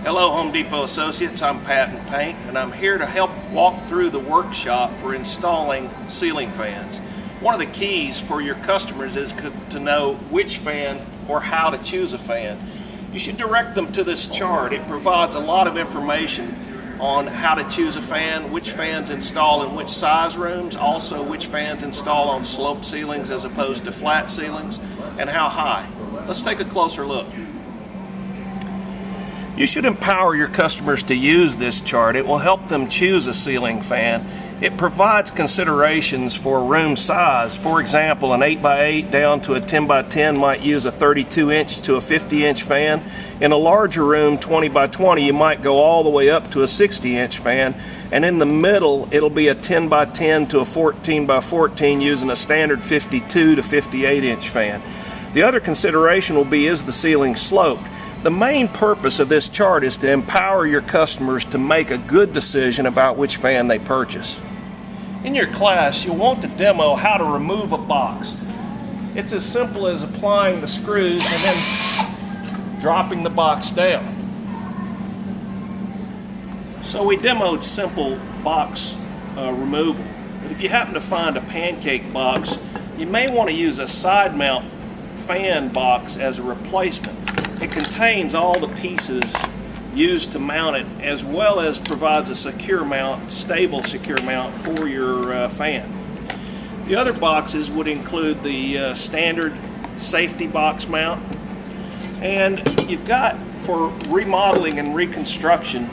Hello Home Depot associates, I'm Pat in Paint, and I'm here to help walk through the workshop for installing ceiling fans. One of the keys for your customers is to know which fan or how to choose a fan. You should direct them to this chart. It provides a lot of information on how to choose a fan, which fans install in which size rooms, also which fans install on slope ceilings as opposed to flat ceilings, and how high. Let's take a closer look. You should empower your customers to use this chart. It will help them choose a ceiling fan. It provides considerations for room size. For example, an 8x8 down to a 10x10 might use a 32-inch to a 50-inch fan. In a larger room, 20x20, you might go all the way up to a 60-inch fan. And in the middle, it'll be a 10x10 to a 14x14 using a standard 52 to 58-inch fan. The other consideration will be, is the ceiling sloped? The main purpose of this chart is to empower your customers to make a good decision about which fan they purchase. In your class, you'll want to demo how to remove a box. It's as simple as applying the screws and then dropping the box down. So we demoed simple box removal. But if you happen to find a pancake box, you may want to use a side mount fan box as a replacement. It contains all the pieces used to mount it, as well as provides a secure mount, stable secure mount for your fan. The other boxes would include the standard safety box mount, and you've got, for remodeling and reconstruction,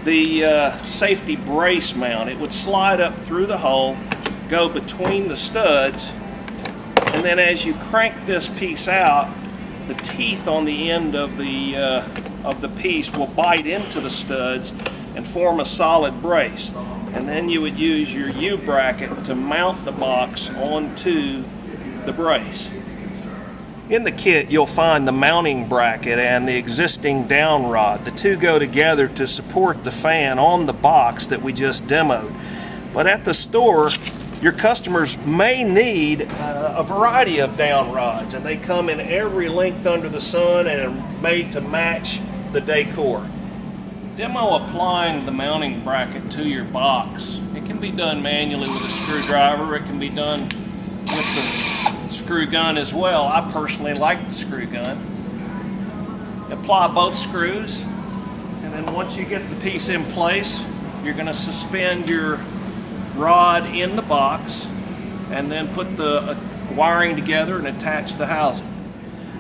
the safety brace mount. It would slide up through the hole, go between the studs, and then as you crank this piece out, the teeth on the end of the piece will bite into the studs and form a solid brace. And then you would use your U-bracket to mount the box onto the brace. In the kit, you'll find the mounting bracket and the existing down rod. The two go together to support the fan on the box that we just demoed. But at the store, your customers may need a variety of down rods, and they come in every length under the sun and are made to match the decor. Demo applying the mounting bracket to your box. It can be done manually with a screwdriver. It can be done with the screw gun as well. I personally like the screw gun. Apply both screws, and then once you get the piece in place, you're going to suspend your rod in the box and then put the wiring together and attach the housing.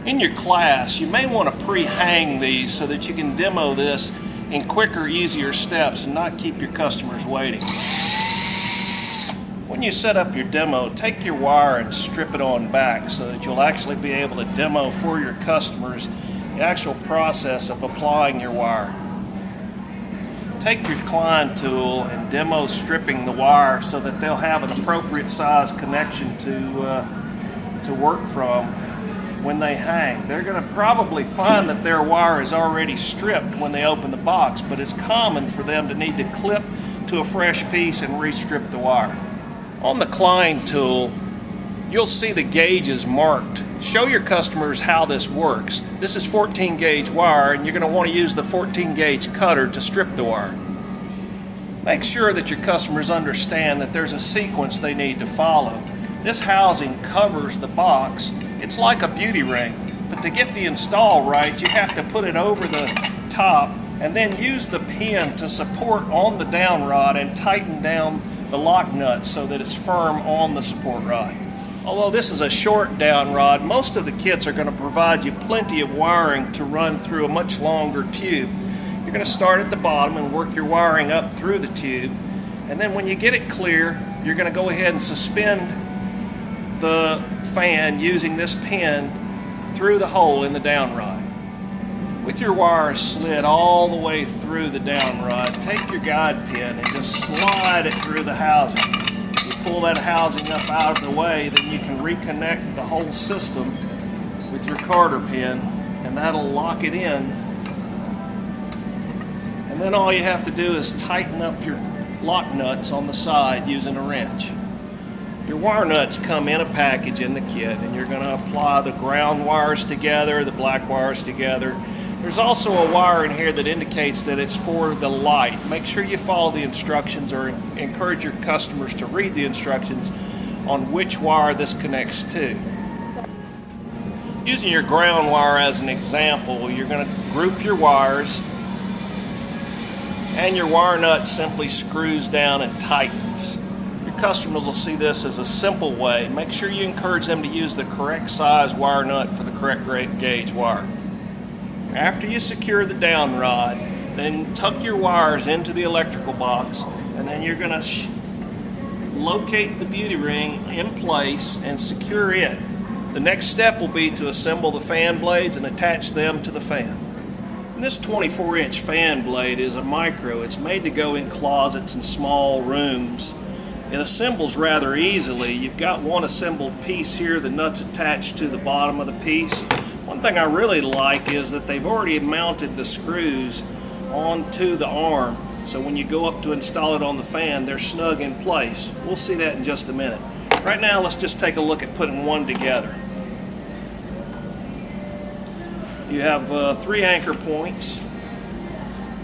In your class, you may want to pre-hang these so that you can demo this in quicker, easier steps and not keep your customers waiting. When you set up your demo, take your wire and strip it on back so that you'll actually be able to demo for your customers the actual process of applying your wire. Take your Klein tool and demo stripping the wire so that they'll have an appropriate size connection to work from when they hang. They're going to probably find that their wire is already stripped when they open the box, but it's common for them to need to clip to a fresh piece and re-strip the wire. On the Klein tool, you'll see the gauges marked. Show your customers how this works. This is 14 gauge wire, and you're going to want to use the 14 gauge cutter to strip the wire. Make sure that your customers understand that there's a sequence they need to follow. This housing covers the box. It's like a beauty ring, but to get the install right, you have to put it over the top and then use the pin to support on the down rod and tighten down the lock nut so that it's firm on the support rod. Although this is a short down rod, most of the kits are going to provide you plenty of wiring to run through a much longer tube. You're going to start at the bottom and work your wiring up through the tube, and then when you get it clear, you're going to go ahead and suspend the fan using this pin through the hole in the down rod. With your wire slid all the way through the down rod, take your guide pin and just slide it through the housing. Pull that housing up out of the way, then you can reconnect the whole system with your Carter pin, and that'll lock it in. And then all you have to do is tighten up your lock nuts on the side using a wrench. Your wire nuts come in a package in the kit, and you're going to apply the ground wires together, the black wires together. There's also a wire in here that indicates that it's for the light. Make sure you follow the instructions, or encourage your customers to read the instructions on which wire this connects to. Using your ground wire as an example, you're going to group your wires, and your wire nut simply screws down and tightens. Your customers will see this as a simple way. Make sure you encourage them to use the correct size wire nut for the correct gauge wire. After you secure the down rod, then tuck your wires into the electrical box, and then you're going to locate the beauty ring in place and secure it. The next step will be to assemble the fan blades and attach them to the fan. And this 24-inch fan blade is a micro. It's made to go in closets and small rooms. It assembles rather easily. You've got one assembled piece here, the nuts attached to the bottom of the piece. One thing I really like is that they've already mounted the screws onto the arm, so when you go up to install it on the fan, they're snug in place. We'll see that in just a minute. Right now, let's just take a look at putting one together. You have 3 anchor points.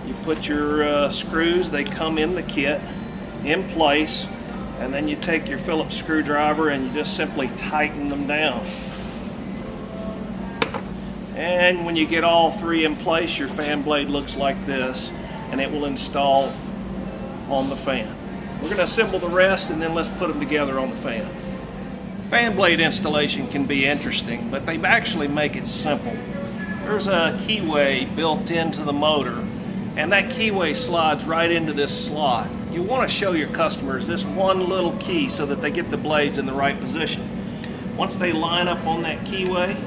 You put your screws, they come in the kit, in place, and then you take your Phillips screwdriver and you just simply tighten them down. And when you get all 3 in place, your fan blade looks like this, and it will install on the fan. We're going to assemble the rest, and then let's put them together on the fan. Fan blade installation can be interesting, but they actually make it simple. There's a keyway built into the motor, and that keyway slides right into this slot. You want to show your customers this one little key so that they get the blades in the right position. Once they line up on that keyway,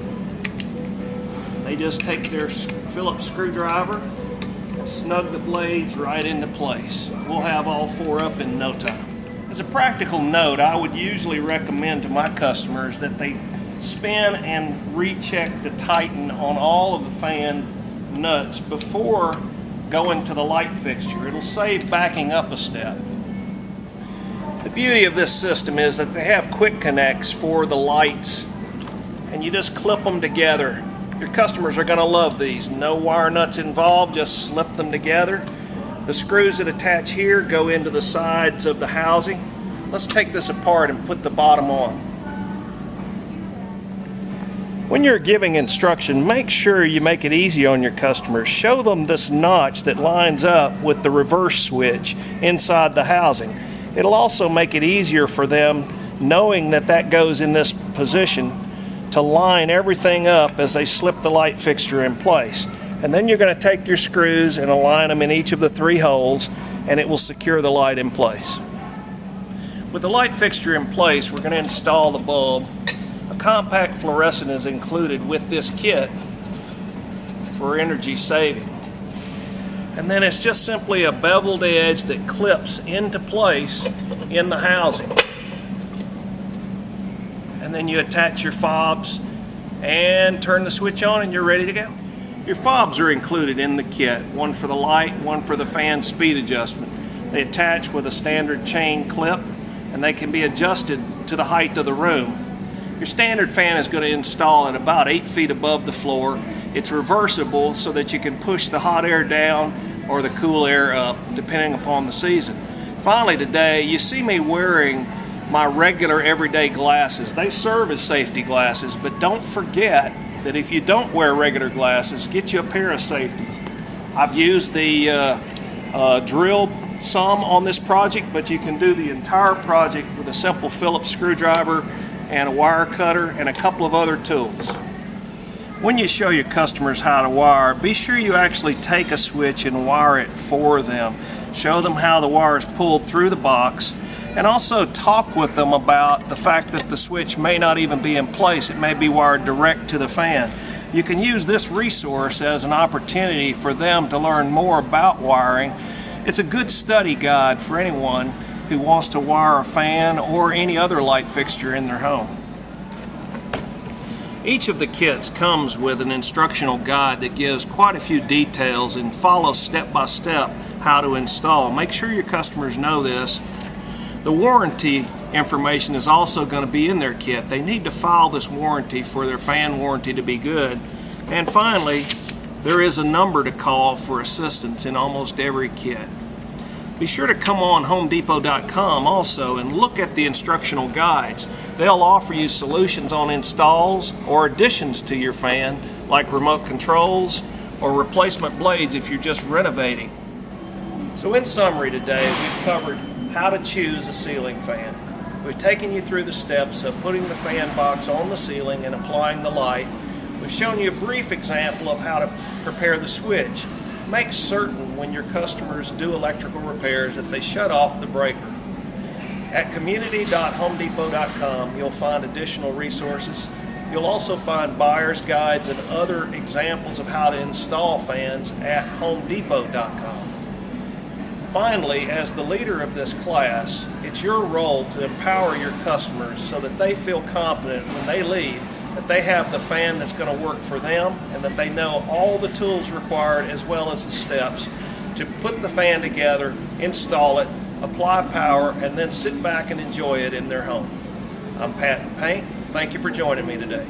they just take their Phillips screwdriver and snug the blades right into place. We'll have all 4 up in no time. As a practical note, I would usually recommend to my customers that they spin and recheck the tighten on all of the fan nuts before going to the light fixture. It'll save backing up a step. The beauty of this system is that they have quick connects for the lights, and you just clip them together. Your customers are going to love these. No wire nuts involved, just slip them together. The screws that attach here go into the sides of the housing. Let's take this apart and put the bottom on. When you're giving instruction, make sure you make it easy on your customers. Show them this notch that lines up with the reverse switch inside the housing. It'll also make it easier for them, knowing that that goes in this position, to line everything up as they slip the light fixture in place. And then you're going to take your screws and align them in each of the 3 holes, and it will secure the light in place. With the light fixture in place, we're going to install the bulb. A compact fluorescent is included with this kit for energy saving. And then it's just simply a beveled edge that clips into place in the housing. And then you attach your fobs and turn the switch on, and you're ready to go. Your fobs are included in the kit, one for the light, one for the fan speed adjustment. They attach with a standard chain clip, and they can be adjusted to the height of the room. Your standard fan is going to install at about 8 feet above the floor. It's reversible so that you can push the hot air down or the cool air up, depending upon the season. Finally today, you see me wearing my regular everyday glasses. They serve as safety glasses, but don't forget that if you don't wear regular glasses, get you a pair of safeties. I've used the drill some on this project, but you can do the entire project with a simple Phillips screwdriver and a wire cutter and a couple of other tools. When you show your customers how to wire, be sure you actually take a switch and wire it for them. Show them how the wire is pulled through the box, and also talk with them about the fact that the switch may not even be in place. It may be wired direct to the fan. You can use this resource as an opportunity for them to learn more about wiring. It's a good study guide for anyone who wants to wire a fan or any other light fixture in their home. Each of the kits comes with an instructional guide that gives quite a few details and follows step by step how to install. Make sure your customers know this. The warranty information is also going to be in their kit. They need to file this warranty for their fan warranty to be good. And finally, There is a number to call for assistance in almost every kit. Be sure to come on HomeDepot.com also and look at the instructional guides. They'll offer you solutions on installs or additions to your fan, like remote controls or replacement blades if you're just renovating. So in summary today, we've covered how to choose a ceiling fan. We've taken you through the steps of putting the fan box on the ceiling and applying the light. We've shown you a brief example of how to prepare the switch. Make certain when your customers do electrical repairs that they shut off the breaker. At community.homedepot.com you'll find additional resources. You'll also find buyer's guides and other examples of how to install fans at homedepot.com. Finally, as the leader of this class, it's your role to empower your customers so that they feel confident when they leave that they have the fan that's going to work for them and that they know all the tools required as well as the steps to put the fan together, install it, apply power, and then sit back and enjoy it in their home. I'm Pat in Paint. Thank you for joining me today.